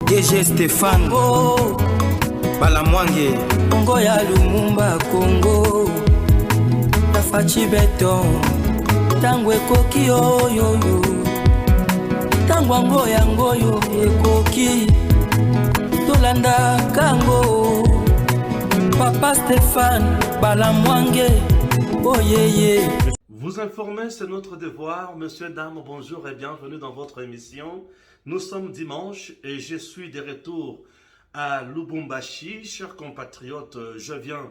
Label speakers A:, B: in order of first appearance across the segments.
A: DG Stéphane Balamwange
B: Congo ya Lumumba Congo Tafachi Beton Tango ekoki oyoyo Tango yangoyo ekoki Tolanda kango Papa Stéphane Balamwange Oh yeah.
C: Vous informer, c'est notre devoir. Monsieur, dames, bonjour et bienvenue dans votre émission. Nous sommes dimanche et je suis de retour à Lubumbashi. Chers compatriotes, je viens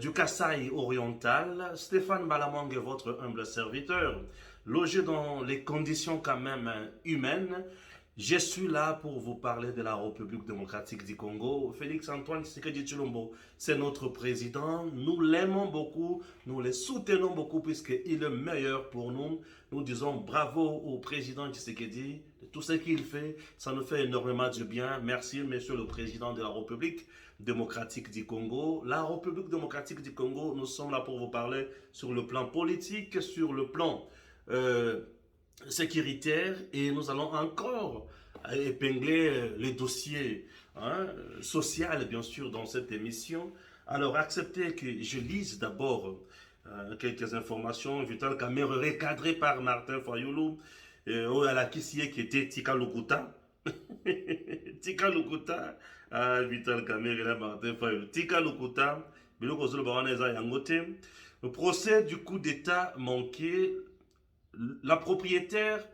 C: du Kasaï oriental. Stéphane Balamwange, votre humble serviteur, logé dans les conditions quand même humaines. Je suis là pour vous parler de la République démocratique du Congo. Félix Antoine Tshisekedi Tshilombo, c'est notre président. Nous l'aimons beaucoup, nous le soutenons beaucoup puisqu'il est meilleur pour nous. Nous disons bravo au président Tshisekedi de tout ce qu'il fait. Ça nous fait énormément de bien. Merci, monsieur le président de la République démocratique du Congo. La République démocratique du Congo, nous sommes là pour vous parler sur le plan politique, sur le plan sécuritaire, et nous allons encore épingler les dossiers social bien sûr dans cette émission. Alors acceptez que je lise d'abord quelques informations. Vital Kamerhe recadré par Martin Fayulu à la Kissie qui était Tika Lukuta. Tika Lukuta, Vital Kamerhe et Martin Fayulu. Tika Lukuta, le procès du coup d'état manqué. La propriétaire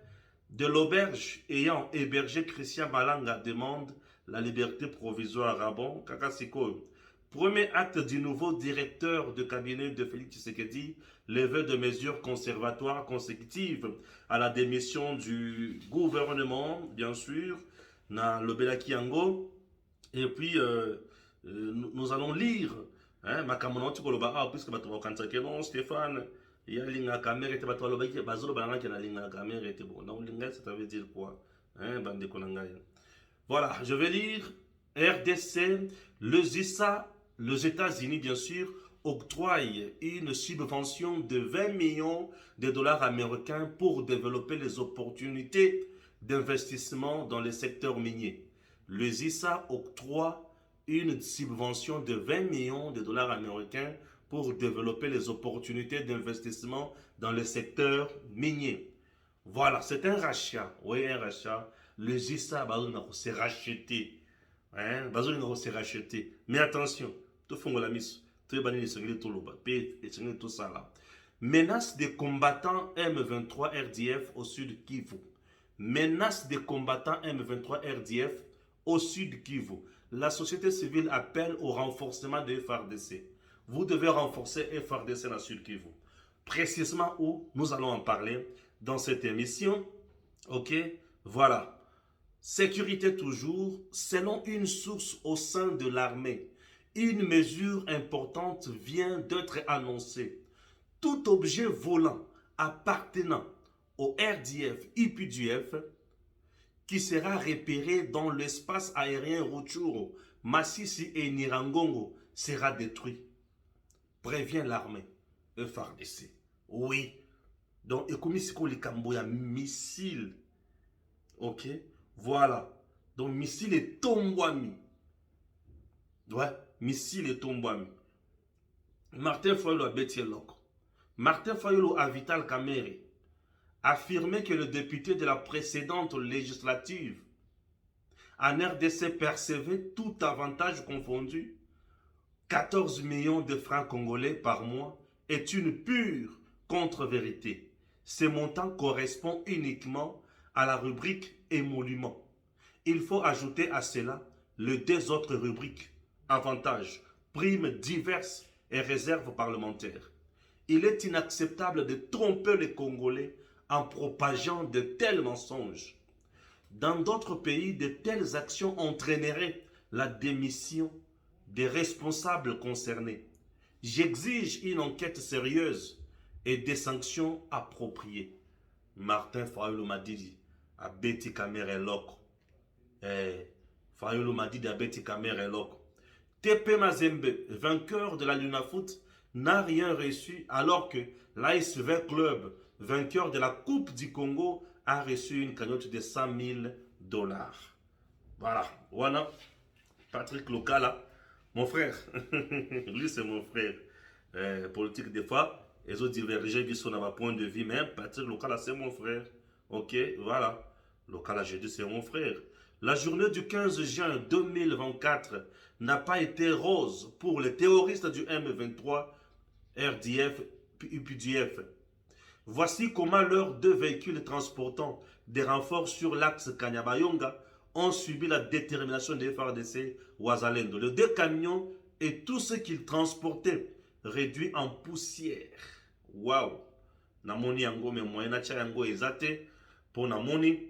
C: de l'auberge ayant hébergé Christian Malanga demande la liberté provisoire à Rabon Kakasiko. Premier acte du nouveau directeur de cabinet de Félix Tshisekedi, levée de mesures conservatoires consécutives à la démission du gouvernement, bien sûr, dans le Belakiango. Et puis, nous allons lire, puisque Stéphane. Il y a linga caméra et bateau lobaki bazolo banana qui a linga caméra et bon donc linga ça veut dire quoi bande konangaya. Voilà, je vais lire. RDC, les États-Unis bien sûr octroient une subvention de 20 millions de dollars américains pour développer les opportunités d'investissement dans le secteur minier. Les USA octroient une subvention de 20 millions de dollars américains pour développer les opportunités d'investissement dans le secteur minier. Voilà, c'est un rachat. Oui, un rachat. Le GISA, c'est racheté. C'est racheté. Mais attention, tout le monde tout ça là. Menace des combattants M23 RDF au sud Kivu. Menace des combattants M23 RDF au sud Kivu. La société civile appelle au renforcement de FARDC. Vous devez renforcer FARDC dans Sud Kivu. Précisément où nous allons en parler dans cette émission. Ok, voilà. Sécurité toujours. Selon une source au sein de l'armée, une mesure importante vient d'être annoncée. Tout objet volant appartenant au RDF, IPDF, qui sera repéré dans l'espace aérien Rutshuru, Masisi et Nirangongo sera détruit. Prévient l'armée, FARDC. Oui. Donc, et comme ici, il y a missile. Ok. Voilà. Donc, missile et tombouami. Ouais. Missile et tombouami. Martin Fayulu a bêté l'autre. Martin Fayulu a Vital Kamerhe affirmé que le député de la précédente législative en RDC percevait tout avantage confondu 14 millions de francs congolais par mois est une pure contre-vérité. Ce montant correspond uniquement à la rubrique émolument. Il faut ajouter à cela les deux autres rubriques, avantages, primes diverses et réserves parlementaires. Il est inacceptable de tromper les Congolais en propageant de tels mensonges. Dans d'autres pays, de telles actions entraîneraient la démission des responsables concernés. J'exige une enquête sérieuse et des sanctions appropriées. Martin Fayulu m'a dit à Betty Kamerhe Loko. Fayulu m'a dit à Betty Kamerhe Loko. TP Mazembe, vainqueur de la Lunafoot, n'a rien reçu alors que l'ASV Club, vainqueur de la Coupe du Congo, a reçu une cagnotte de 100 000 $. Voilà, voilà. Patrick Lokala, mon frère. Lui, c'est mon frère. Politique, des fois, ils ont divergé sur ma point de vue, mais Patrick Lokala, c'est mon frère. Ok, voilà. Lokala, j'ai dit, c'est mon frère. La journée du 15 juin 2024 n'a pas été rose pour les terroristes du M23, RDF, UPDF. Voici comment leurs 2 véhicules transportant des renforts sur l'axe Kanyabayonga ont subi la détermination des FARDC Ouazalendo. Les 2 camions et tout ce qu'ils transportaient réduit en poussière. Waouh! Namoni yango me moyena cha yango ezate pour namoni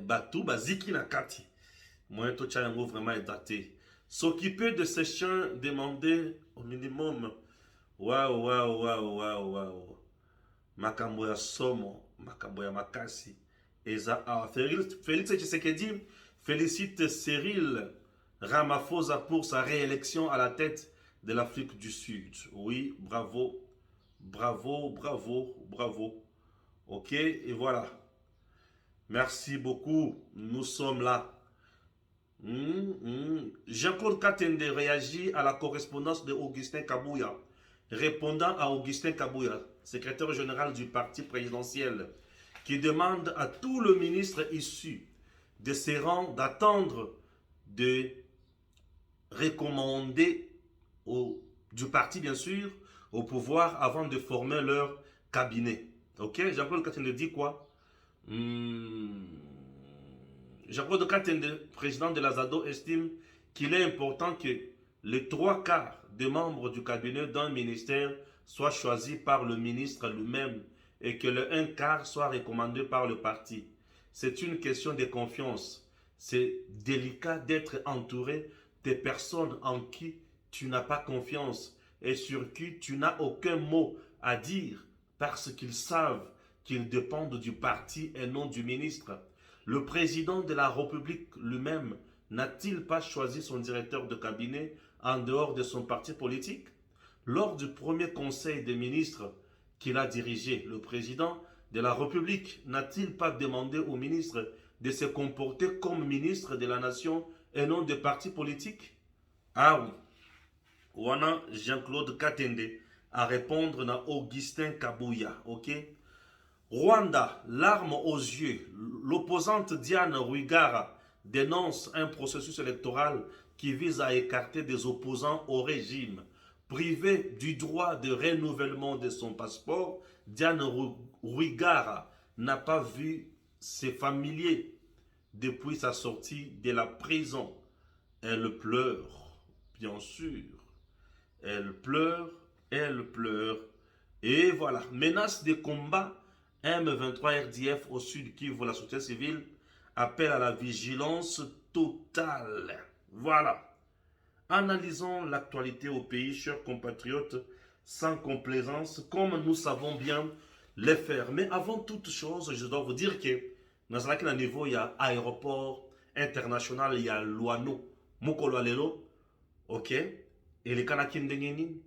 C: batu baziki na kati. Moyen to cha yango vraiment ezate. S'occuper de ces chiens demandait au minimum. Waouh, waouh, waouh, waouh, waouh. Makambo ya somo, makambo ya makasi. Félix Tshisekedi félicite Cyril Ramaphosa pour sa réélection à la tête de l'Afrique du Sud. Oui, bravo, bravo, bravo, bravo. Ok, et voilà. Merci beaucoup, nous sommes là. Jean-Claude Katende réagit à la correspondance de Augustin Kabouya. Répondant à Augustin Kabouya, secrétaire général du parti présidentiel, qui demande à tout le ministre issu de ses rangs d'attendre de recommander du parti, bien sûr, au pouvoir avant de former leur cabinet. Ok, Jean-Claude Katende dit quoi? Jean-Claude Katende, président de la ZADO, estime qu'il est important que les 3/4 des membres du cabinet d'un ministère soient choisis par le ministre lui-même et que le 1/4 soit recommandé par le parti. C'est une question de confiance. C'est délicat d'être entouré de personnes en qui tu n'as pas confiance et sur qui tu n'as aucun mot à dire parce qu'ils savent qu'ils dépendent du parti et non du ministre. Le président de la République lui-même n'a-t-il pas choisi son directeur de cabinet en dehors de son parti politique? Lors du premier conseil des ministres qu'il a dirigé, le président de la République n'a-t-il pas demandé au ministre de se comporter comme ministre de la nation et non de parti politique? Ah oui. Wana Jean-Claude Katende à répondre à Augustin Kabouya, ok? Rwanda, larmes aux yeux, l'opposante Diane Rwigara dénonce un processus électoral qui vise à écarter des opposants au régime. Privée du droit de renouvellement de son passeport, Diane Rwigara n'a pas vu ses familiers depuis sa sortie de la prison. Elle pleure, bien sûr. Elle pleure, elle pleure. Et voilà, menace de combat M23 RDF au sud Kivu, la société civile appelle à la vigilance totale. Voilà. Analysons l'actualité au pays, chers compatriotes, sans complaisance, comme nous savons bien les faire. Mais avant toute chose, je dois vous dire que dans un niveau, il y a aéroport international, il y a Luano, Mokolo Alelo, ok? Et les Kanaki Ndengeni,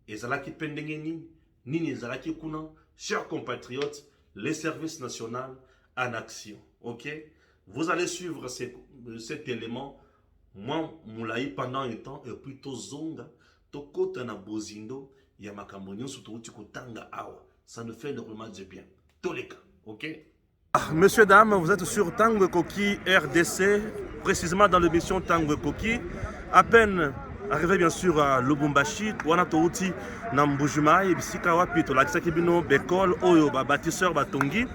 C: et Zalaki Pendengeni, Nini Zalaki Kuna, chers compatriotes, les services nationaux en action, ok? Vous allez suivre cet élément. Moi, moulaï pendant un temps, et puis to zonga, to kota na bozindo, ya makambonyo surtout tu kotanga awa. Ça nous fait énormément de bien. Tous les cas, ok? Messieurs, dames, vous êtes sur Tango Koki RDC, précisément dans l'émission Tango Koki. À peine arrivé bien sûr à Lubumbashi, wana touti na Mbujimai, bisika wapi to lakisa kibino bekol oyo ba bâtisseur batongi.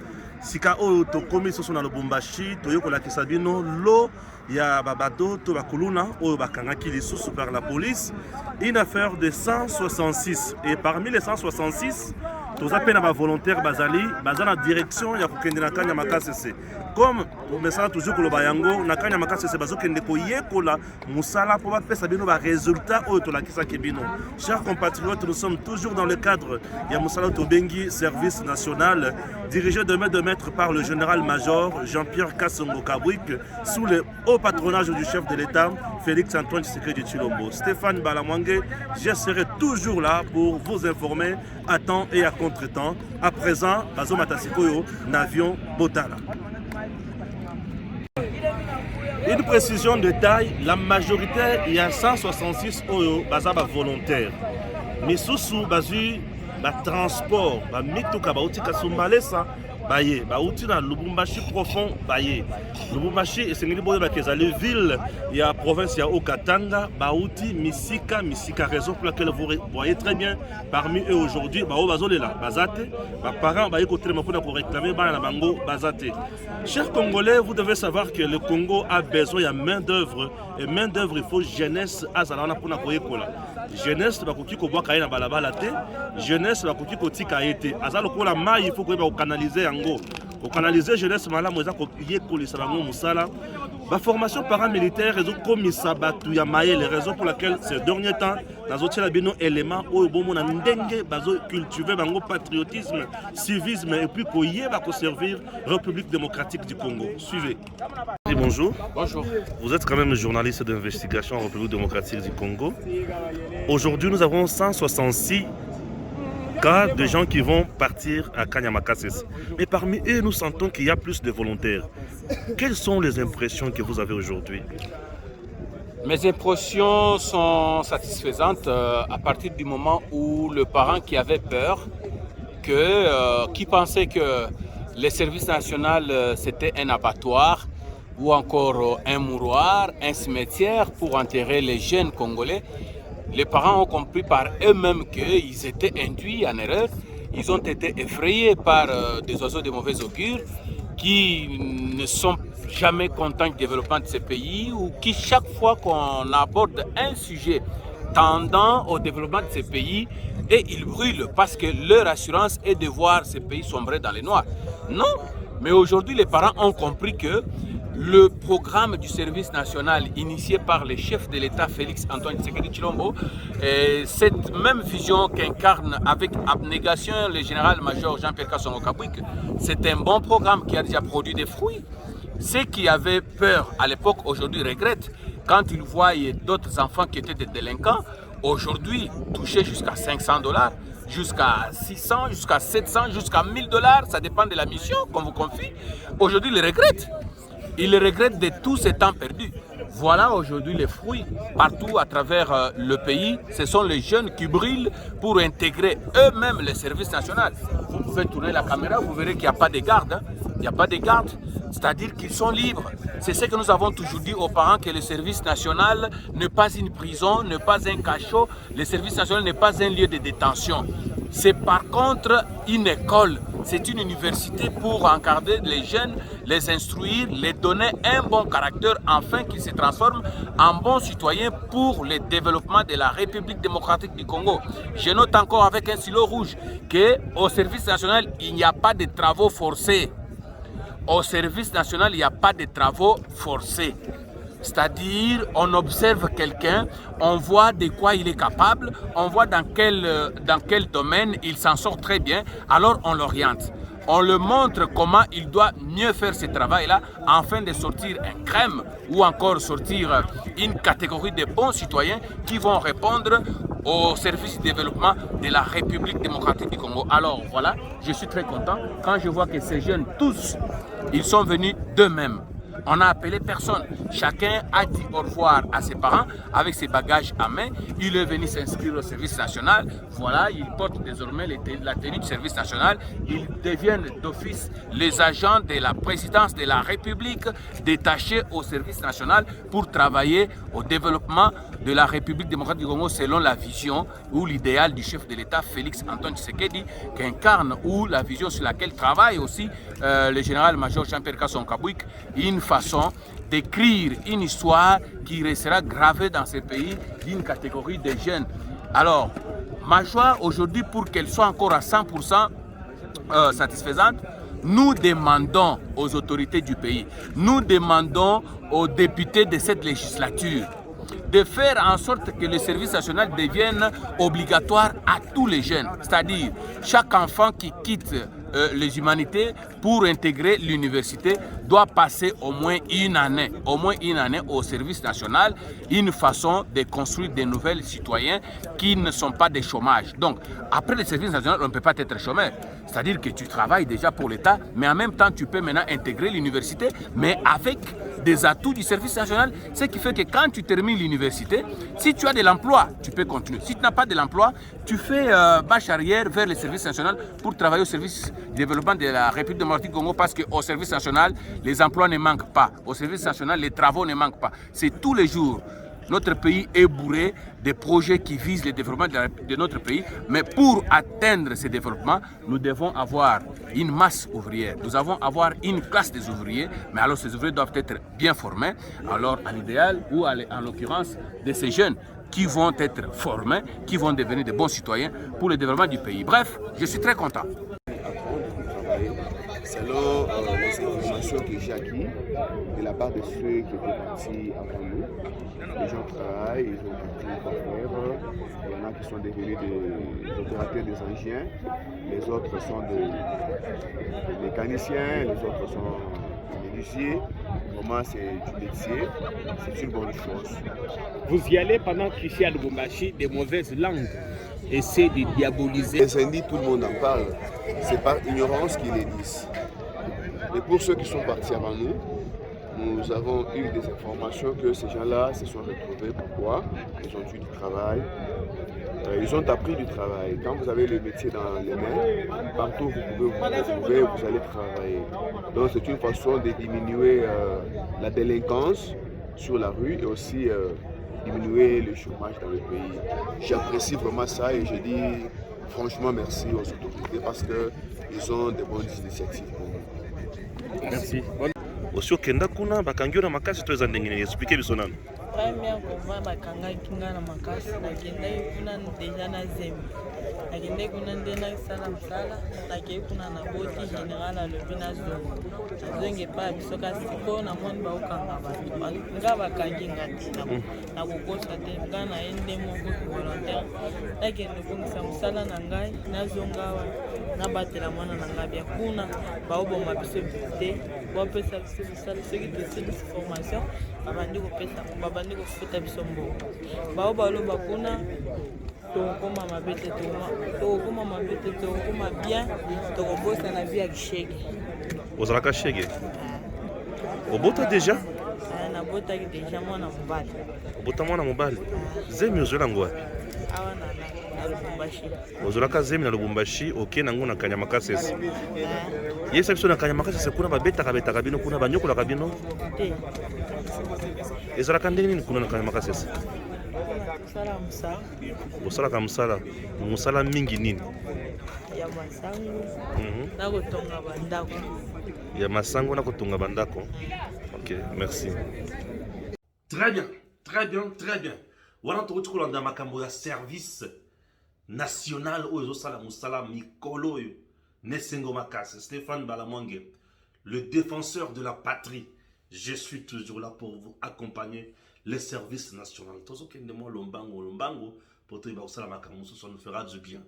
C: Sika oyo to komi soso na Lubumbashi, to yoko lakisa bino lo ya babado to bakuluna oyo bakangaki lisusu par la police. Une affaire de 166 et parmi les 166 tous appels à volontaires bazali bazana direction ya kokende na kanya makasese comme message toujours ko lobayango na kanya makasese bazokende ko yekola musala pour bapesa bino ba résultat oyo to lakisa kebino. Chers compatriotes, nous sommes toujours dans le cadre ya musala to bengi service national dirigé de maître par le général-major Jean-Pierre Kassongo Kabwik sous le haut patronage du chef de l'État Félix-Antoine Tshisekedi Tshilombo. Stéphane Balamwange, je serai toujours là pour vous informer à temps et à contre-temps. À présent, Bazo Matasikoyo, Navion Botala. précision de taille, la majorité, il y a 166 oyo bazaba volontaires. Mais sous bazu ba transport, ba mituka ba utika sumbalesa baye, ba utina Lubumbashi profond baye. Lubumbashi esengeli boye ba kezali ville ya province ya Okatanga, ba uti misika raison pour laquelle vous voyez très bien parmi eux aujourd'hui ba o bazolela bazate, ba parents ba yeko telema pour réclamer bana na bango bazate. Chers Congolais, vous devez savoir que le Congo a besoin de main-d'œuvre. Et main-d'œuvre, il faut jeunesse azalana pour na koyekola. Jeunesse, bakoki ko boka na balabala te. Jeunesse, bakoki ko tika ete. Azalo ko la mai, il faut ko ba canaliser yango. Ko canaliser jeunesse mala moza ko yekolisa bango musala. La formation paramilitaire, réseau comme Sabatu Yamaye, les raisons pour lesquelles ces derniers temps, dans d'autres éléments, où on a cultiver bango patriotisme, civisme et puis qu'on y va servir République démocratique du Congo. Suivez. Bonjour.
A: Bonjour.
C: Vous êtes quand même journaliste d'investigation en République démocratique du Congo. Aujourd'hui, nous avons 166 cas de gens qui vont partir à Kanyamakasses. Mais parmi eux, nous sentons qu'il y a plus de volontaires. Quelles sont les impressions que vous avez aujourd'hui?
A: Mes impressions sont satisfaisantes à partir du moment où le parent qui avait peur, qui pensait que les services nationaux c'était un abattoir ou encore un mouroir, un cimetière pour enterrer les jeunes Congolais, les parents ont compris par eux-mêmes qu'ils étaient induits en erreur. Ils ont été effrayés par des oiseaux de mauvais augure qui ne sont jamais contents du développement de ces pays ou qui, chaque fois qu'on aborde un sujet tendant au développement de ces pays, et ils brûlent parce que leur assurance est de voir ces pays sombrer dans les noirs. Non, mais aujourd'hui les parents ont compris que le programme du service national initié par le chef de l'État Félix Antoine Tshisekedi Tshilombo, cette même vision qu'incarne avec abnégation le général-major Jean-Pierre Kasongo Kabwik, c'est un bon programme qui a déjà produit des fruits. Ceux qui avaient peur à l'époque aujourd'hui regrettent quand ils voient d'autres enfants qui étaient des délinquants, aujourd'hui touchés jusqu'à $500, jusqu'à 600, jusqu'à 700, jusqu'à $1000, ça dépend de la mission qu'on vous confie. Aujourd'hui, ils regrettent. Ils regrettent de tout ce temps perdu. Voilà aujourd'hui les fruits partout à travers le pays. Ce sont les jeunes qui brillent pour intégrer eux-mêmes les services nationaux. Vous pouvez tourner la caméra, vous verrez qu'il n'y a pas de garde. Hein. Il n'y a pas de garde, c'est-à-dire qu'ils sont libres. C'est ce que nous avons toujours dit aux parents, que le service national n'est pas une prison, n'est pas un cachot. Le service national n'est pas un lieu de détention. C'est par contre une école. C'est une université pour encadrer les jeunes, les instruire, les donner un bon caractère afin qu'ils se transforment en bons citoyens pour le développement de la République démocratique du Congo. Je note encore avec un stylo rouge qu'au service national, il n'y a pas de travaux forcés. Au service national, il n'y a pas de travaux forcés. C'est-à-dire, on observe quelqu'un, on voit de quoi il est capable, on voit dans quel domaine il s'en sort très bien, alors on l'oriente. On le montre comment il doit mieux faire ce travail-là afin de sortir un crème ou encore sortir une catégorie de bons citoyens qui vont répondre au service du développement de la République démocratique du Congo. Alors voilà, je suis très content quand je vois que ces jeunes, tous, ils sont venus d'eux-mêmes. On n'a appelé personne. Chacun a dit au revoir à ses parents avec ses bagages à main. Il est venu s'inscrire au service national. Voilà, il porte désormais la tenue du service national. Ils deviennent d'office les agents de la présidence de la République détachés au service national pour travailler au développement de la République démocratique du Congo selon la vision ou l'idéal du chef de l'État Félix Antoine Tshisekedi qu'incarne ou la vision sur laquelle travaille aussi le général-major Jean-Pierre Kasongo Kabwik, une façon d'écrire une histoire qui restera gravée dans ce pays d'une catégorie de jeunes. Alors, ma joie aujourd'hui, pour qu'elle soit encore à 100% satisfaisante, nous demandons aux autorités du pays, nous demandons aux députés de cette législature de faire en sorte que le service national devienne obligatoire à tous les jeunes. C'est-à-dire, chaque enfant qui quitte les humanités pour intégrer l'université doit passer au moins une année au service national, une façon de construire de nouvelles citoyens qui ne sont pas des chômages. Donc, après le service national, on ne peut pas être chômeur. C'est-à-dire que tu travailles déjà pour l'État, mais en même temps, tu peux maintenant intégrer l'université, mais avec des atouts du service national, ce qui fait que quand tu termines l'université, si tu as de l'emploi, tu peux continuer. Si tu n'as pas de l'emploi, tu fais marche arrière vers le service national pour travailler au service du développement de la République démocratique du Congo, parce qu'au service national, les emplois ne manquent pas. Au service national, les travaux ne manquent pas. C'est tous les jours. Notre pays est bourré de projets qui visent le développement de notre pays. Mais pour atteindre ce développement, nous devons avoir une masse ouvrière. Nous devons avoir une classe des ouvriers. Mais alors ces ouvriers doivent être bien formés. Alors à l'idéal, ou en l'occurrence de ces jeunes qui vont être formés, qui vont devenir de bons citoyens pour le développement du pays. Bref, je suis très content.
D: Selon les informations que j'ai acquises de la part de ceux qui étaient partis avant nous, les gens travaillent, ils ont compris quoi faire. Il y en a qui sont devenus des opérateurs des engins, les autres sont des mécaniciens, les autres sont des luthiers. Vraiment, c'est du métier, c'est une bonne chose.
E: Vous y allez pendant qu'ici à Lubumbashi, des mauvaises langues essaient de diaboliser.
D: Les incendies, tout le monde en parle. C'est par ignorance qu'ils les disent. Et pour ceux qui sont partis avant nous, nous avons eu des informations que ces gens-là se sont retrouvés. Pourquoi? Ils ont eu du travail. Ils ont appris du travail. Quand vous avez le métier dans les mains, partout vous pouvez vous retrouver, vous allez travailler. Donc c'est une façon de diminuer la délinquance sur la rue et aussi diminuer le chômage dans le pays. J'apprécie vraiment ça et je dis franchement merci aux autorités parce qu'ils ont de bonnes initiatives pour nous.
E: Merci.
C: Aussi okenda kuna bakangi na makasi toza ndenge ni expliquer biso nano.
F: Première fois bakangaki nga na makasi nakendaki kuna deja na zemi nakendaki kuna nde nasala mosala nakei kuna na boti général alobi nazonga epai ya biso kasi sikoyo namoni baokanga bato nga bakangi nga te nakokosa te nga na ye nde moko volontaire nakende kongisa mosala na ngai nazonga awa nabatela mwana na ngai bia kuna baoboma biso te bapesa biso mosala soki tosilisi formation babandi kofuta biso mbongo bao baloba kuna tokokoma mabe te tokokoma mabe te tokokoma bien tokobosana vi ya kishege
C: ozalaka shege obota deja
F: nabotaki deja mwana mobali
C: obota mwana mobali zemi ozolango wapi
F: awa na Lubumbashi
C: ozolaka zemi na Lubumbashi oke nango na kanyama kasese yesa biso na kanyama kasese kuna babetaka bino kuna banyokolaka bino
F: te
C: ezalaka ndenge nini kuna na kanyama kasese
F: kosala mosala
C: osalaka mosala mingi nini
F: ya masango na kotonga bandako
C: ya masango na kotonga bandako. Ok, merci. Très bien, très bien, très bien. Wana tokoti kolanda makambo ya service national oyo ezosala mosala mikolo oyo nesengo makasi. Stéphane Balamwange, le défenseur de la patrie. Je suis toujours là pour vous accompagner les services nationaux. Tozokende mo lombango pour te basala makambo ça nous fera du bien.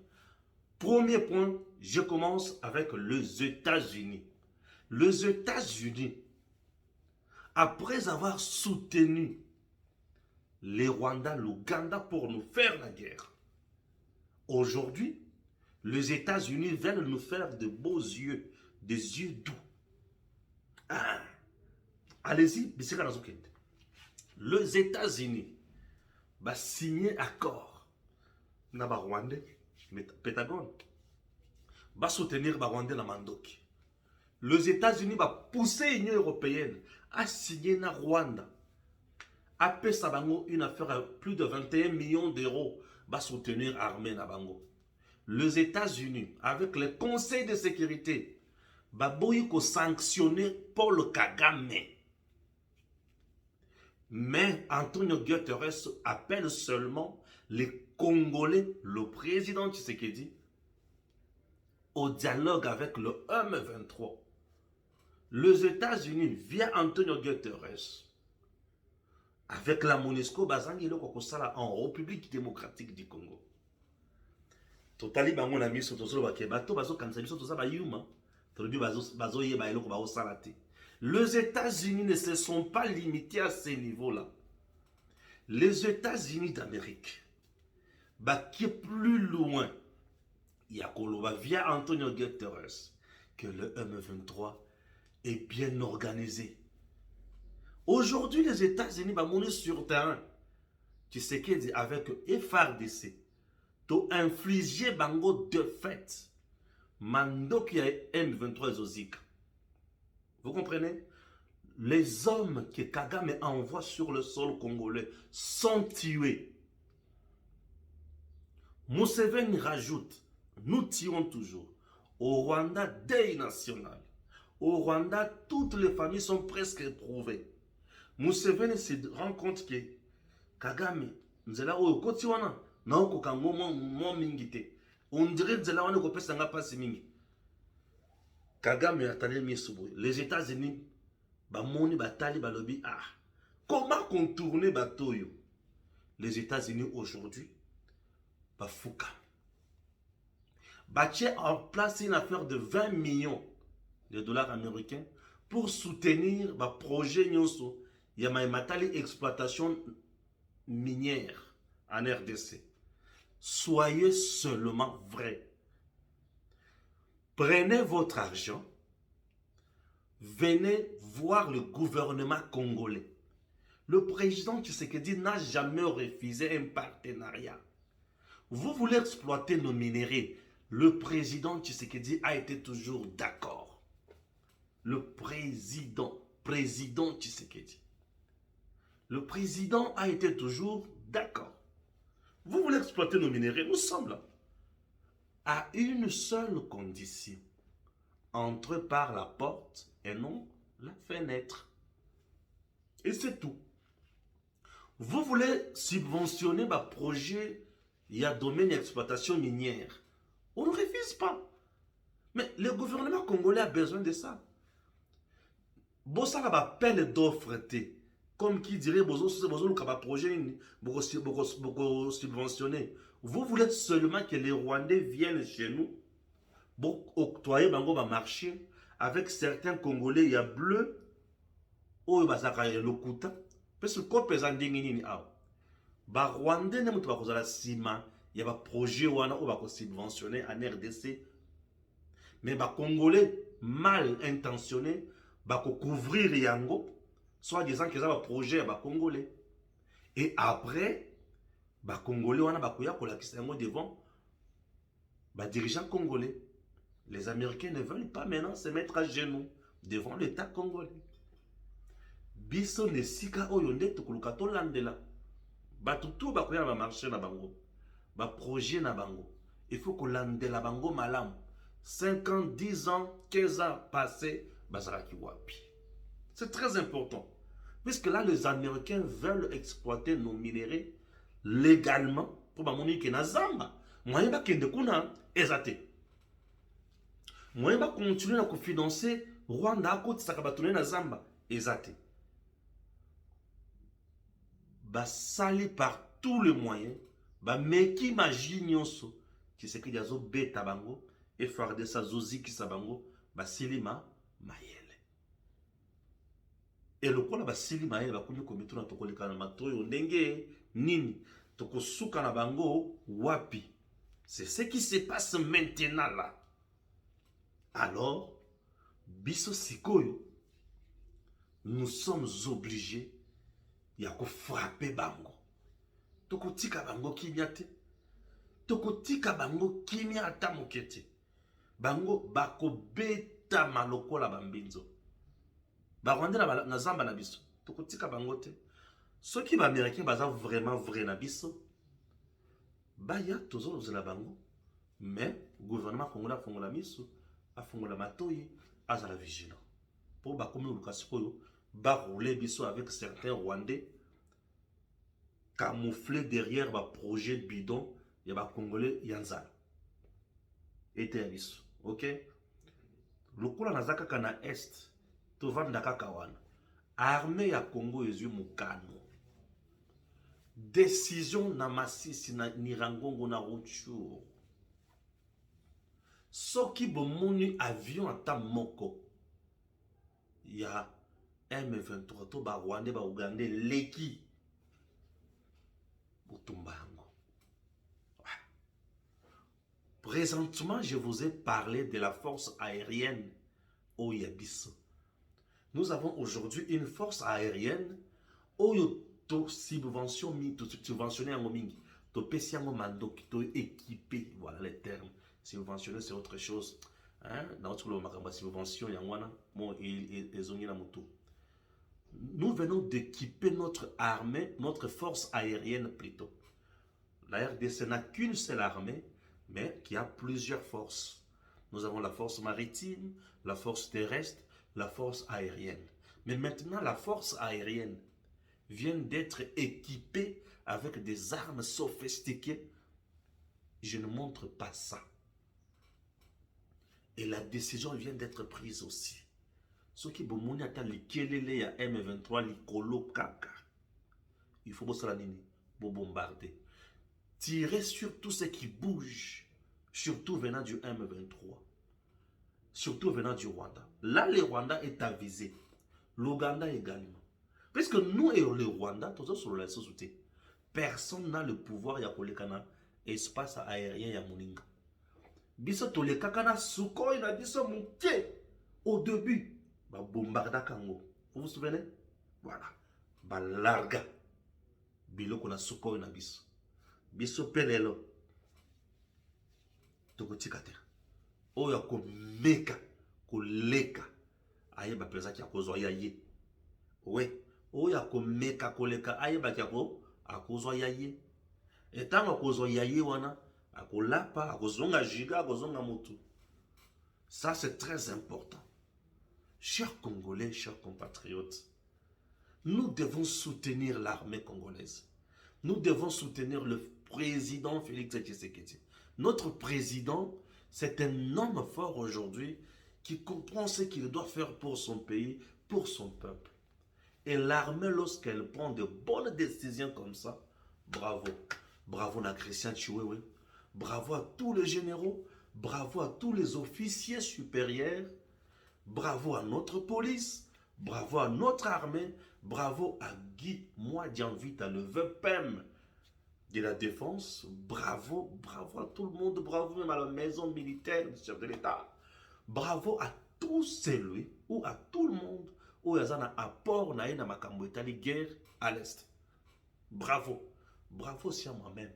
C: Premier point, je commence avec les États-Unis. Les États-Unis, après avoir soutenu les Rwandais, l'Ouganda pour nous faire la guerre, aujourd'hui, les États-Unis veulent nous faire de beaux yeux, des yeux doux. Ah. Allez-y, les États-Unis va signer accord na ba Rwandais, Pentagone va soutenir ba Rwandais na Mandoki. Les États-Unis va pousser l'Union européenne à signer na Rwanda. Après ça, une affaire à plus de 21 millions d'euros va soutenir l'armée na bango. Les États-Unis, avec le Conseil de sécurité, va sanctionner Paul Kagame. Mais Antonio Guterres appelle seulement les Congolais, le président Tshisekedi, au dialogue avec le M23. Les États-Unis, via Antonio Guterres, avec la MONUSCO, bazangi lo kokosala en République démocratique du Congo. Totali bango na miso tozolo bakebato bazo kanisa biso toza ba yuma. Tolobi bazo yeba eloko ba osalate. Les États-Unis ne se sont pas limités à ce niveau-là. Les États-Unis d'Amérique, qui est plus loin, il y a via Antonio Guterres que le M23 est bien organisé. Aujourd'hui, les États-Unis vont monter sur terrain. Tu sais qu'il dit avec FRDC, tu infliger bango de fait. Mando qui a M23 Zozik. Vous comprenez? Les hommes que Kagame envoie sur le sol congolais sont tués. Museveni rajoute, nous tirons toujours. Au Rwanda, deuil national. Au Rwanda, toutes les familles sont presque éprouvées. Museveni se rend compte que Kagame, nzela oyo koti wana, na okoka mo mingi te. On dirait nzela wana kopesa nga pasi mingi. Kagame atali misubu. Les États-Unis, bamoni batali balobi ah. Comment contourner batoyo? Les États-Unis aujourd'hui, bafouka. Batie en place une affaire de 20 millions de dollars américains pour soutenir le projet Nyonso. Il y a une exploitation minière en RDC. Soyez seulement vrai. Prenez votre argent. Venez voir le gouvernement congolais. Le président Tshisekedi n'a jamais refusé un partenariat. Vous voulez exploiter nos minéraux. Le président Tshisekedi a été toujours d'accord. Le président Tshisekedi. Le président a été toujours d'accord. Vous voulez exploiter nos minéraux, nous sommes là. À une seule condition. Entrez par la porte et non la fenêtre. Et c'est tout. Vous voulez subventionner ma projet, il y a domaine d'exploitation minière. On ne refuse pas. Mais le gouvernement congolais a besoin de ça. Bossa va appel d'offres. Comme qui dirait, projet, beaucoup subventionné. Vous voulez seulement que les Rwandais viennent chez nous, pour octroyer un marché avec certains Congolais, il y a bleu, ou le Kuta, parce que quand pesant d'ingénie, les Rwandais ne pas cause la ciment, il y a un projet où on va subventionner en RDC, mais les Congolais mal intentionnés, va couvrir Yango, soit disant qu'ils ont un projet à Congolais. Et après, les Congolais, on a devant les dirigeants congolais. Les Américains ne veulent pas maintenant se mettre à genoux devant l'État congolais. Biso ne sika oyo nde tukuluka to landela. Batutu bakoya ba marché na bango. Ba projet na bango. Il faut que landela bango malam. 5 ans, 10 ans, 15 ans passés, bazaraki wapi. C'est très important. Puisque là, les Américains veulent exploiter nos minéraux légalement pour que na zamba. Moi, ba kende kuna ezate. Moi, je vais continuer à financer Rwanda à côté de na Zamba. Ezate. Ba sali par tous les moyens. Ba meki magie nyonso. Qui c'est qu'il y a zo beta bango. Et faire de sa zozi qui sabango. Ba silima mayele. Et le quoi ba silima mayele ba kumi komitu na toko leka na matoyo ndenge nini. Toko suka na bango wapi. C'est ce qui se passe maintenant là. Alors, biso sikoyo, nous sommes obligés ya ko frapper bango. Toko tika bango kimyate. Toko tika bango kimyata mokete. Bango bako beta maloko la bambinzo. Barwande na zamba na biso. Toko tika bango te. Ceux qui va américain baza vraiment vrai na biso. Baya tozo la bango. Mais gouvernement congolais fongola miso. Afongola matoyi azala vigilant pour bakomi lukasikoyo ba rouler biso avec certains Rwandais camouflés derrière ba projet bidon ya ba congolais yanzala était biso. OK, lokola nazaka kana est to vanda kaka wana armée ya Congo ezui mukano décision na Masisi na Nirangongo na Rutshuru. Soki bomoni avion ata moko ya M23 to ba Rwandais ba Ougandais leki Butumbango. Présentement, je vous ai parlé de la force aérienne au Yabiso. Nous avons aujourd'hui une force aérienne où to subventionné en mingi, to pesi en mando, to équipé, voilà les termes. Subventionné c'est autre chose. Hein? Dans notre le subvention, nous venons d'équiper notre armée, notre force aérienne plutôt. La RDC n'a qu'une seule armée, mais qui a plusieurs forces. Nous avons la force maritime, la force terrestre, la force aérienne. Mais maintenant, la force aérienne vient d'être équipée avec des armes sophistiquées. Je ne montre pas ça. Et la décision vient d'être prise aussi. Ce qui bomoni ata likelele ya M23 likolo kaka. Il faut bombarder. Tirer sur tout ce qui bouge, surtout venant du M23, surtout venant du Rwanda. Là, le Rwanda est avisé. L'Ouganda également. Puisque nous et le Rwanda, tous sur la société, personne n'a le pouvoir ya kolekana espace aérien ya moninga. Biso tolekaka Sukhoi na biso muke au début. Ba bombarda Kango. Vous vous souvenez? Voilà. Ba larga. Biloko na Sukhoi na biso. Biso pelelo. Toko tikate. Oya ko meka. Ko leka. Aye ba pesa ki akozwa yaye. Ouais. Oya ko meka ko leka. Aye ba ki akozwa yaye. Etango akozwa yaye wana. Akolapa. Akozonga giga. Akozonga motu. Ça c'est très important. Chers Congolais, chers compatriotes, nous devons soutenir l'armée congolaise. Nous devons soutenir le président Félix Tshisekedi. Notre président, c'est un homme fort aujourd'hui qui comprend ce qu'il doit faire pour son pays, pour son peuple. Et l'armée, lorsqu'elle prend de bonnes décisions comme ça, bravo. Bravo à Christian Chiwewe. Bravo à tous les généraux. Bravo à tous les officiers supérieurs. Bravo à notre police, bravo à notre armée, bravo à Guy Mwadianvita, le VPM de la défense, bravo, bravo à tout le monde, bravo même à la maison militaire du chef de l'État, bravo à tous celui ou à tout le monde où il y a un apport na makambo etali guerre à l'Est. Bravo, bravo aussi à moi-même,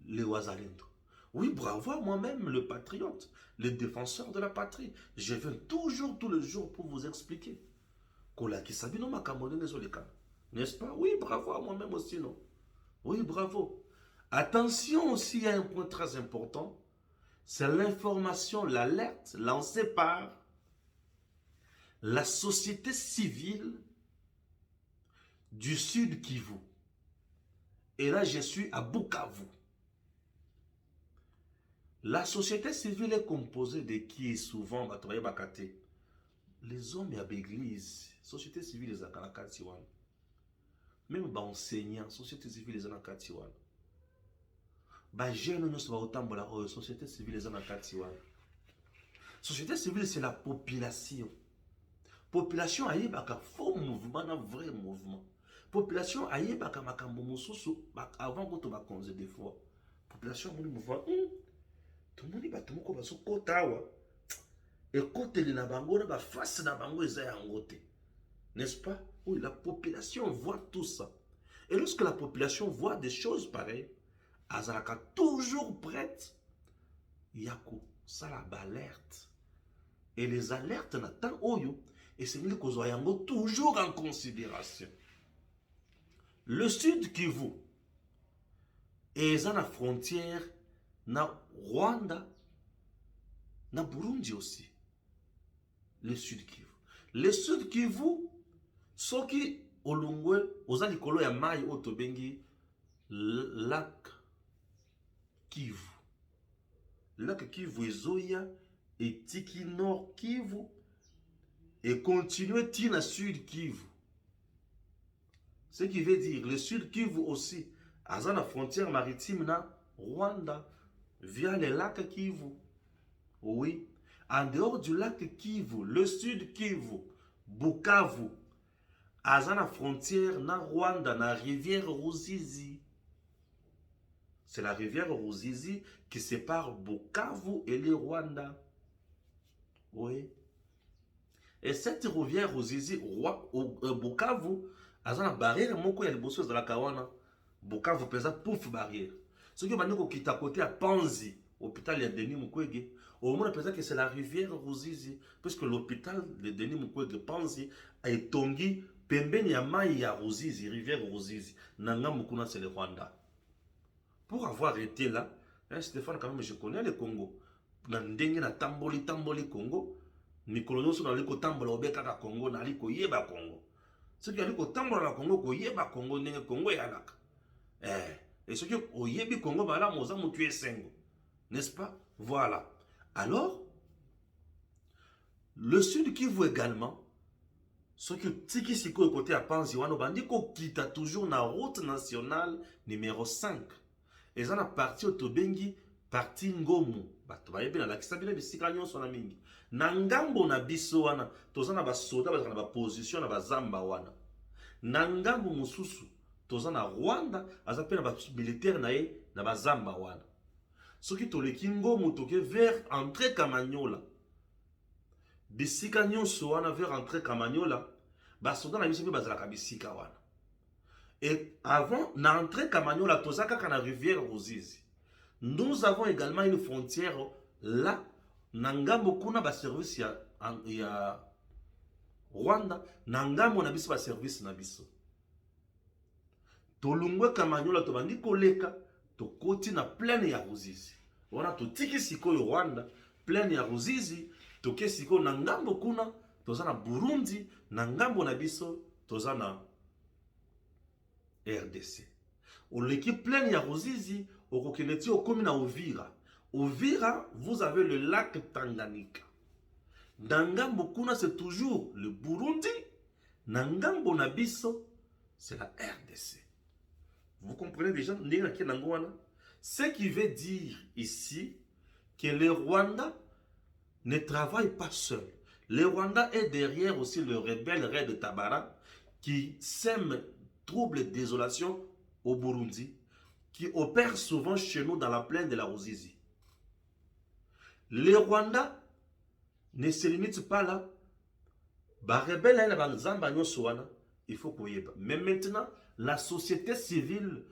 C: le Wazalendo. Oui, bravo à moi-même, le patriote, le défenseur de la patrie. Je viens toujours, tous les jours pour vous expliquer. N'est-ce pas? Oui, bravo à moi-même aussi, non? Oui, bravo. Attention aussi, il y a un point très important. C'est l'information, l'alerte lancée par la société civile du Sud Kivu. Et là, je suis à Bukavu. La société civile est composée de qui souvent va travailler bakate. Les hommes à l'église, société civile les akanakatiwan. Même les enseignants, société civile les akanakatiwan. Les jeunes ne sont pas autant pour la société civile les akanakatiwan. Société civile c'est la population. Population aïe baka faux mouvement, un vrai mouvement. Population aïe baka makambo mususu avant que tu vas causer des fois. Population mon mouvement. Tout le monde va tout le monde va se kotawa et côté na bango na ba face na bango eza yangote, n'est-ce pas? Oui, la population voit tout ça. Et lorsque la population voit des choses pareilles, azalaka toujours prête, yako ça la alerte. Et les alertes n'attendent oyo et c'est nous qu'on yango toujours en considération. Le Sud Kivu est à la frontière na Rwanda, na Burundi aussi. Le Sud Kivu. Le Sud Kivu, ce qui olongwe, oza likolo ya mai otobengi lac Kivu. Lac Kivu ezoya et tiki nord Kivu et continue tina Sud Kivu. Ce qui veut dire le Sud Kivu aussi, à la frontière maritime na Rwanda. Via le lac Kivu. Oui. En dehors du lac Kivu, le Sud Kivu, Bukavu, à la frontière na Rwanda, na rivière Ruzizi. C'est la rivière Ruzizi qui sépare Bukavu et le Rwanda. Oui. Et cette rivière Ruzizi, Bukavu, aza na barrière moko ya liboso za la kawana. Bukavu pesa pouf barrière. Ce qui m'a dit qu'il à côté à Panzi, hôpital ya Denis Mukwege, au moins pesa que c'est la rivière Ruzizi, puisque l'hôpital de Denis Mukwege Panzi a tongi pembeni ya mai ya Ruzizi, rivière Ruzizi. Nanga mukuna c'est le Rwanda. Pour avoir été là, hein, Stéphane quand même je connais le Congo. Na ndenge na tamboli Congo. Mikolo nyonso na liko tambola obeka ka Congo na liko yeba Congo. Ce qui a liko tambola na Congo ko yeba Congo ndenge Congo yalaka. Et ce qui oyebi Congo bala moza mutu esengo. N'est-ce pas? Voilà. Alors le Sud Kivu également ce qui tiki siko côté à Panzi wano bandi ko kita toujours na route nationale numéro 5. Et ça na parti otobengi parti Ngomu. Bato bayebi na lakisa bile bisika nyonso na mingi. Na ngambo na biso wana toza na basoda baza na baposition na bazamba wana. Na ngambo mususu toza na Rwanda aza pe na militaire na ye na bazamba wana. Soki toleki Ngomu toke vers entrée Kamanyola. Bisika nyonso wana vers entrée Kamanyola, basoda na biso pe bazalaka bisika wana. Et avant na entrée Kamanyola toza kaka na rivière Ruzizi. Nous avons également une frontière là, Nangambo kuna ba service ya Rwanda, Nangambo na biso ba service na biso. Tolungwe Kamanyola to bandi koleka, to koti na plaine ya Ruzizi. Wana to tiki siko Rwanda, plaine ya Ruzizi, to ke siko Nangambo kuna, toza na Burundi, Nangambo na biso, toza na RDC. L'équipe plaine ya Ruzizi, au Kokeneti, au commune à Ovira. Ovira, vous avez le lac Tanganyika. Nangambo kuna, c'est toujours le Burundi. Nangambo Nabiso, c'est la RDC. Vous comprenez déjà ce qui veut dire ici que le Rwanda ne travaille pas seul. Le Rwanda est derrière aussi le rebelle Red Tabara qui sème trouble et désolation au Burundi, qui opère souvent chez nous dans la plaine de la Ruzizi. Le Rwanda ne se limite pas là. Il faut qu'on y ait. Mais maintenant, la société civile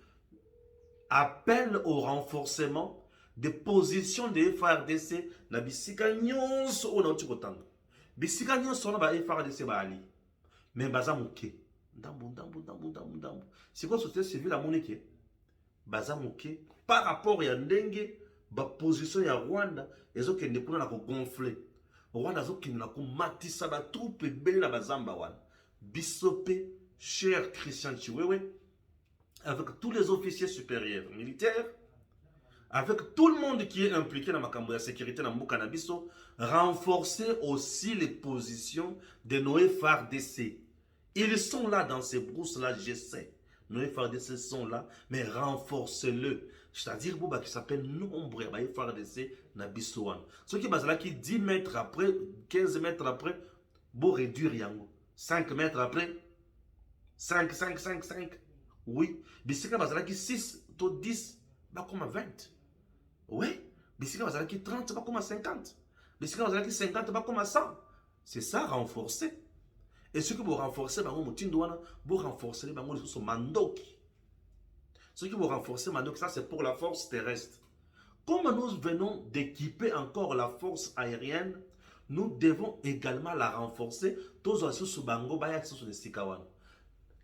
C: appelle au renforcement des positions de FARDC na bisika nyonso o nanti kotanga. Bisika nyonso na ba FARDC ba ali. Mais baza moke. Ndambo. C'est quoi la société civile à monike? Baza moke par rapport ya ndenge ba position ya Rwanda ezokende kuna na ko gonfler. Rwanda ezokende na ko matisa ba troupe ebele na bazamba wana. Bisope, cher Christian Chiwewe, avec tous les officiers supérieurs militaires, avec tout le monde qui est impliqué dans la sécurité dans Mbuka Nabiso, renforcer aussi les positions de nos FARDC. Ils sont là dans ces brousses-là, je sais. Nos FARDC sont là, mais renforcez-le. C'est-à-dire, qui s'appelle nombre de FARDC Nabisoan. Ce qui est là, qui 10 mètres après, 15 mètres après, pour réduire Yango. 5 mètres après, 5. Oui. Bisika bazala qui 6, to 10, bah comme 20. Oui. Bisika bazala qui 30, bah comme 50. Bisika bazala qui 50, bah comme 100. C'est ça, renforcer. Et ce que vous renforcez, bah vous renforcez les bango sur Mandoki. Ce que vous renforcez, Mandoki, ça c'est pour la force terrestre. Comme nous venons d'équiper encore la force aérienne, nous devons également la renforcer. Tous les sous bango bayak sur les sikawan.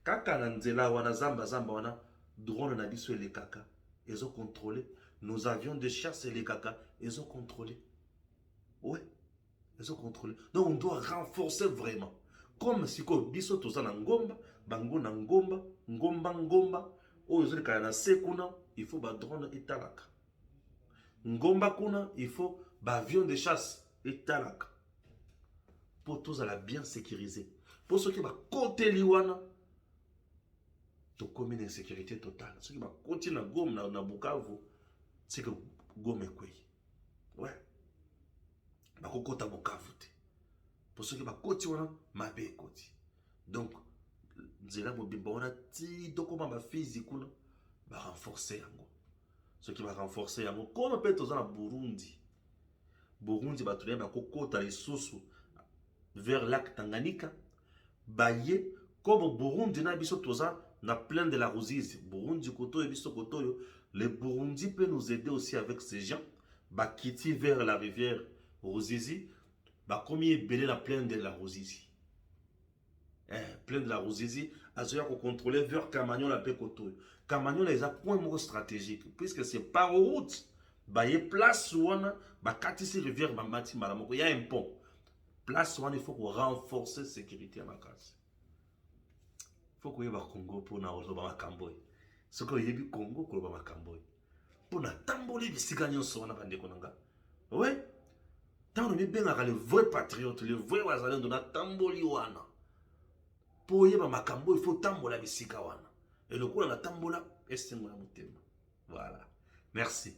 C: Kaka nanzela wana zamba wana drone na biso les kaka. Ils ont contrôlé. Nos avions de chasse et les kaka, ils ont contrôlé. Ouais, ils ont contrôlé. Donc on doit renforcer vraiment. Comme si ko biso toza na ngomba, bango na ngomba, ngomba. O yozeli kaya na sekuna, il faut ba drone italaka. Ngomba kuna, il faut ba avion de chasse italaka. Pour tous à la bien sécuriser. Pour ceux qui va côté liwana, to commune insécurité totale. Ceux qui va continuer à Gom na Bukavu, c'est que Gom est quoi? Ouais. Ba kokota Bukavu te. Pour ceux qui va continuer ma bé koti. Donc nzela mobimba wana ti dokoma ba physique ba renforcer yango. Ceux qui va renforcer yango comme peut-être dans Burundi. Burundi ba tulema kokota les sources. vers lac Tanganyika. Baye, comme Burundi na biso toza na plein de la Ruzizi. Burundi koto et biso koto yo. Le Burundi peut nous aider aussi avec ces gens. Ba kiti vers la rivière Ruzizi. Ba komi belé la plaine de la Ruzizi. Plaine de la Ruzizi. Azoya ko contrôler vers Kamagnon la paix koto. Kamagnon les a point mot stratégique. Puisque c'est par route. Baye place ouana. Ba katisi rivière ba mati malamoko. Il y a un pont. Place ouana il faut renforcer la sécurité à ma case. Il faut que vous Congo pour na ozo ba makamboy. Ce que yebi Congo ko ba makamboy. Pour na tamboli bisika nyonso wana bande konanga. Ouais. Tant on est bien les vrais patriotes, les vrais wazalendo na tamboli wana. Pour yeba makambo il faut tambola bisika wana. Et le coup na tambola esengo na mutema. Voilà. Merci.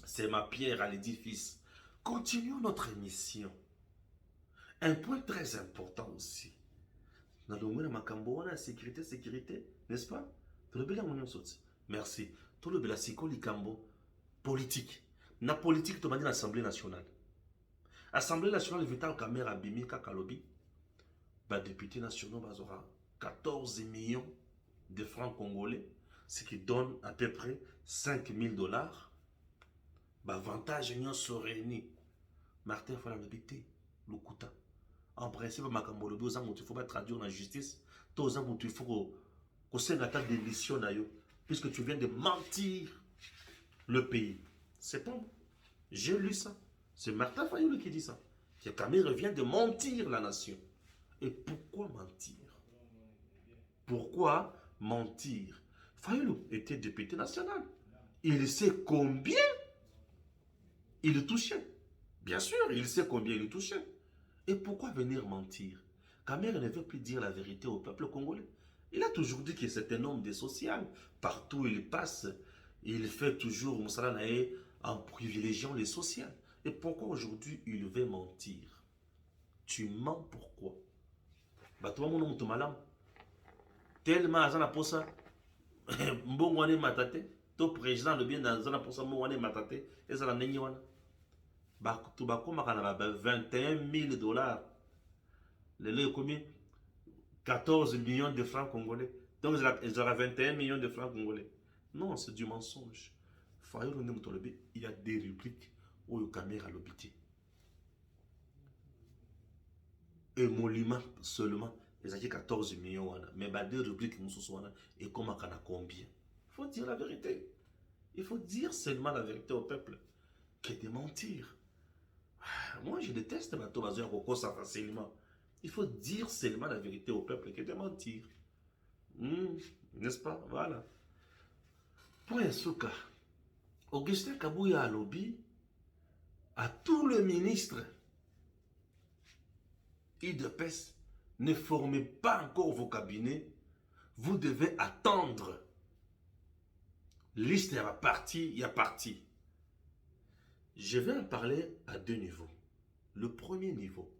C: C'est ma pierre à l'édifice. Continuons notre émission. Un point très important aussi. Dans le monde makambo wana sécurité, n'est-ce pas? Tout le bel merci. Tout le bel likambo politique. Na politique to bandi l'Assemblée nationale. Assemblée nationale Vital Kamerhe Abimi Kakalobi. Bah députés nationaux bazora 14 millions de francs congolais, ce qui donne à peu près $5,000. Bah avantage union réuni. Martin Fala Lobité, Lukuta. En principe, makambo lobi aux il faut pas traduire en justice. Tous aux il faut qu'on s'en attaque des missions d'ailleurs, puisque tu viens de mentir le pays. C'est pas moi. J'ai lu ça. C'est Martin Fayoulou qui dit ça. Que Kamerhe vient de mentir la nation. Et pourquoi mentir? Pourquoi mentir? Fayoulou était député national. Il sait combien il touchait. Bien sûr, il sait combien il touchait. Et pourquoi venir mentir? Kamerhe ne veut plus dire la vérité au peuple congolais. Il a toujours dit que c'est un homme de social. Partout où il passe, il fait toujours Moussalanae en privilégiant les sociales. Et pourquoi aujourd'hui il veut mentir? Tu mens pourquoi? Bah toi mon nom malam. Tellement azana posa mbongwane matate. To président le bien dans azana posa mbongwane matate. Et ça la nengi wana. Bah tu bah comment kana ba $21,000. Le lait combien? 14 millions de francs congolais. Donc ils aura 21 millions de francs congolais. Non, c'est du mensonge. Il y a des rubriques où le caméra l'obité. Et monument seulement, ils ont 14 millions. Mais des rubriques, et comment on a combien? Il faut dire la vérité. Il faut dire seulement la vérité au peuple. Que de mentir. Moi, je déteste Bato Bazoya Koko ça facilement. Il faut dire seulement la vérité au peuple que de mentir. N'est-ce pas? Voilà. Point Souka. Augustin Kabouya a lobby à tout le ministre. IDPS, ne formez pas encore vos cabinets. Vous devez attendre. Liste est partie, il y a parti. Je vais en parler à deux niveaux. Le premier niveau.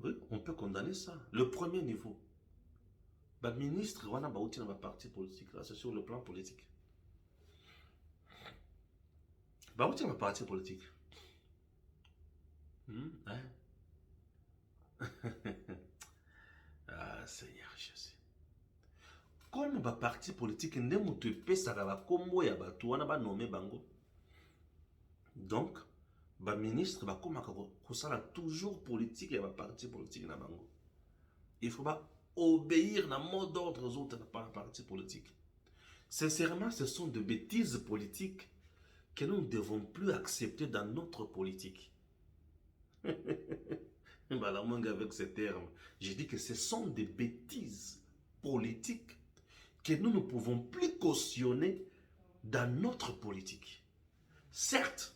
C: Oui, on peut condamner ça. Le premier niveau. Le ministre, on a un parti politique. C'est sur le plan politique. Bah, un parti politique. Ah, Seigneur Jésus. Comme un parti politique, ne te paie ça comme ya batu wana ba nommé bango. Donc, le ministre va comme ça toujours politique et un parti politique na bango. Il faut pas obéir dans le mot d'ordre aux autres par un parti politique. Sincèrement, ce sont de bêtises politiques que nous ne devons plus accepter dans notre politique. Avec ces termes, j'ai dit que ce sont des bêtises politiques que nous ne pouvons plus cautionner dans notre politique. Certes,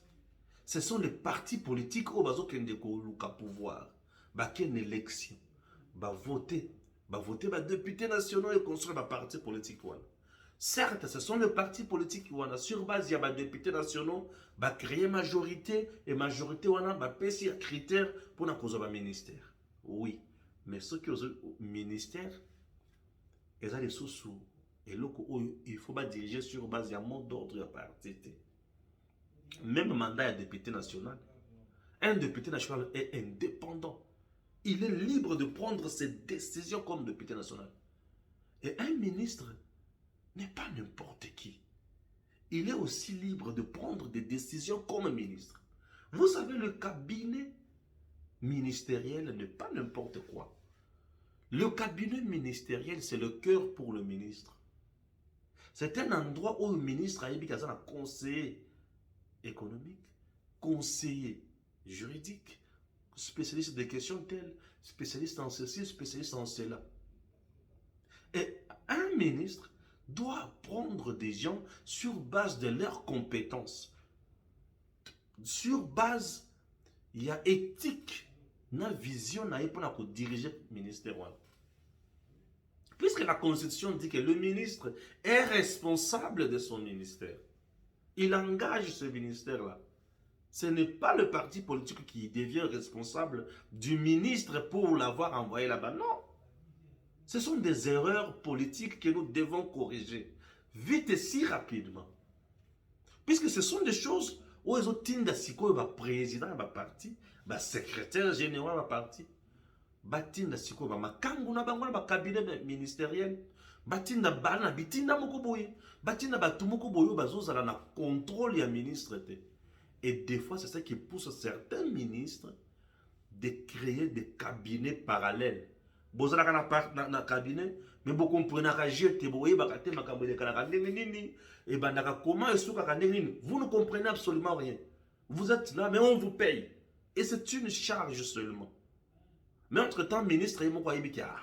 C: ce sont les partis politiques au bazo kende ko luka pouvoir, ba ken élection, ba voter députés nationaux et construire un parti politique. Certes, ce sont les partis politiques qui ont sur base, il y a des députés nationaux, bah créer majorité, et majorité, on a bah un critère pour la cause du ministère. Oui, mais ceux qui ont ministère, ils ont des sous-sous. Et là, il faut pas diriger sur base, il y a un mot d'ordre à partir. Même mandat de député national, Un député national est indépendant. Il est libre de prendre ses décisions comme député national. Et un ministre n'est pas n'importe qui. Il est aussi libre de prendre des décisions comme ministre. Vous savez, le cabinet ministériel n'est pas n'importe quoi. Le cabinet ministériel, c'est le cœur pour le ministre. C'est un endroit où le ministre a été un conseiller économique, conseiller juridique, spécialiste des questions telles, spécialiste en ceci, spécialiste en cela. Et un ministre doit prendre des gens sur base de leurs compétences. Sur base, il y a éthique, na vision, pour diriger le ministère. Puisque la Constitution dit que le ministre est responsable de son ministère, il engage ce ministère-là. Ce n'est pas le parti politique qui devient responsable du ministre pour l'avoir envoyé là-bas. Non. Ce sont des erreurs politiques que nous devons corriger vite et si rapidement. Puisque ce sont des choses où ils ont tinda siko ba président ba parti, ba secrétaire général ba parti, ba tinda siko ba makangu na bango ba cabinet ministériel, ba tinda bana bitinda moko boye, ba tinda ba tumoko boyo bazozala na contrôle ya ministre te. Et des fois c'est ça qui pousse certains ministres de créer des cabinets parallèles. Bozala kana na cabinet, mais beaucoup comprenez ka jeté boye ba kate makambo de kana nini et bandaka comment est-ce que vous ne comprenez absolument rien. Vous êtes là mais on vous paye et c'est une charge seulement. Mais entre-temps ministre il moko yebi ka.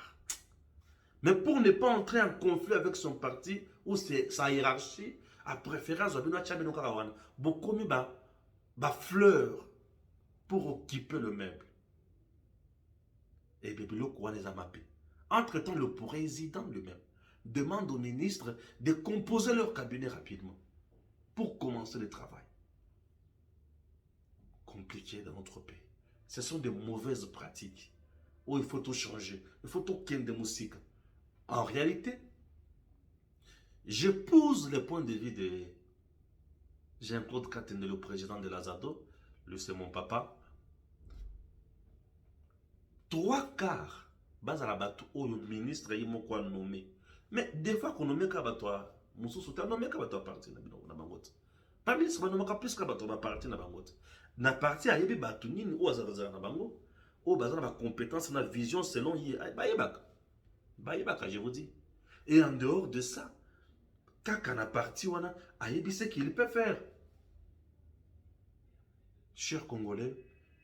C: Mais pour ne pas entrer en conflit avec son parti ou sa hiérarchie, à préférence obino tchabeno karawana, beaucoup mi ba fleur pour occuper le meuble. Et Bébilo Kouane a mappé. Entre-temps, le président lui-même demande aux ministres de composer leur cabinet rapidement pour commencer le travail. Compliqué dans notre pays. Ce sont des mauvaises pratiques où il faut tout changer. Il faut tout ken de musique. En réalité, j'épouse le point de vue de Jean-Claude Katende, le président de l'Azado. Lui, c'est mon papa. 3/4 base la bateau où le ministre est nommé. Mais des fois qu'on nomme Kabatwa, Moussou Souta nommé Kabatwa parti na bangote. Pas ministre va nommer plus Kabatwa parti na bangote. Na parti a yebi batunini ou azazana na bango, ou bazana ba compétence na vision selon Bayebaka je vous dis. Et en dehors de ça, kaka na parti wana a yebi ce qu'il peut faire. Chers Congolais,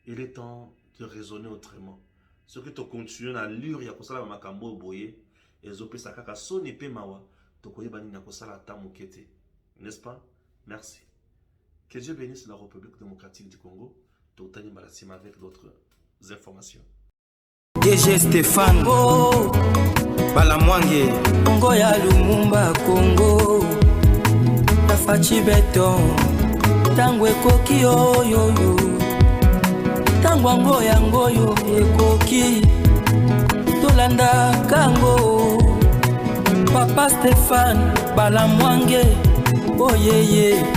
C: il est temps de raisonner autrement. Ce que tu continues à lire, il y a ça makambo boye, et zope sakaka soni pe mawa, to koyeba ni nakosala tamukete. N'est-ce pas? Merci. Que Dieu bénisse la République démocratique du Congo. Totani Malassima avec d'autres informations.
B: DG Stéphane Balamwange Congo ya Lumumba Congo Tafachi Beton Tangwe koki yo yo yo Tangwango yango yo ekoki Tolanda kango Papa Stéphane Balamwange Oh yeah yeah